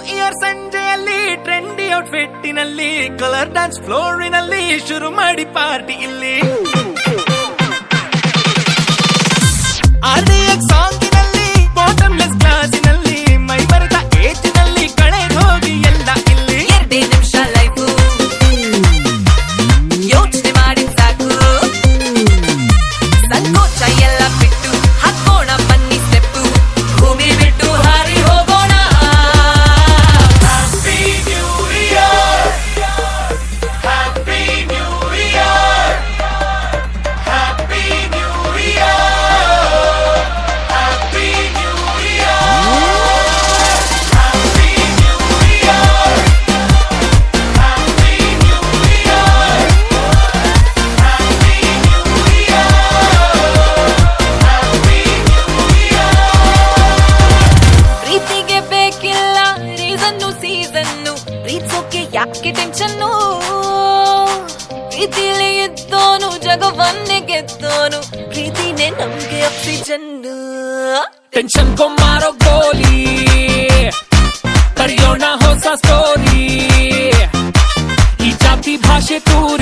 year ಸಂಜೆಯಲ್ಲಿ trendy ಔಟ್ಫಿಟ್ಟಿನಲ್ಲಿ colour dance ಫ್ಲೋರಿನಲ್ಲಿ ಶುರು ಮಾಡಿ party ಇಲ್ಲಿ RDX ಸಾಂಗಿನಲ್ಲಿ ಬಾಟಮ್ಲೆಸ್ ಗ್ಲಾಸಿನಲ್ಲಿ ಮೈ ಮರೆತ ಏಜಿನಲ್ಲಿ ಕಳೆದು ಹೋಗಿ ಎಲ್ಲ ಇಲ್ಲಿ 2 ನಿಮಿಷ ಲೈಫು ಯೋಚನೆ ಮಾಡಿ ಸಾಕು ಸಂಕೋಚ ಎಲ್ಲ ಬಿಟ್ಟು ಹಾಕೋಣ ಬನ್ನಿ ಸ್ಟೆಪ್ಪು ಭೂಮಿ ಬಿಟ್ಟು ಹಾರಿ ಹೋಗೋಣ happy new year happy new year happy new year happy new year happy new year happy new year happy new year ಪ್ರೀತಿಗೆ ಬೇಕಿಲ್ಲ ರೀಸನ್ನು ಸೀಸನ್ನು ಪ್ರೀತಿಸೋಕೆ ಯಾಕೆ ಟೆನ್ಷನ್ನು ಪ್ರೀತಿಲಿ ಇದ್ದೋನು ಜಗವನ್ನೇ ಗೆದ್ದೋನು ಪ್ರೀತಿನೇ ನಮ್ಗೆ ಆಕ್ಸಿಜನ್ನು ಟೆನ್ಷನ್ ಮಾರೋ ಗೋಲಿ ಬರೆಯೋಣ ಹೊಸ ಸ್ಟೋರಿ ಈ ಜಾತಿ ಭಾಷೆ ತೂರಿ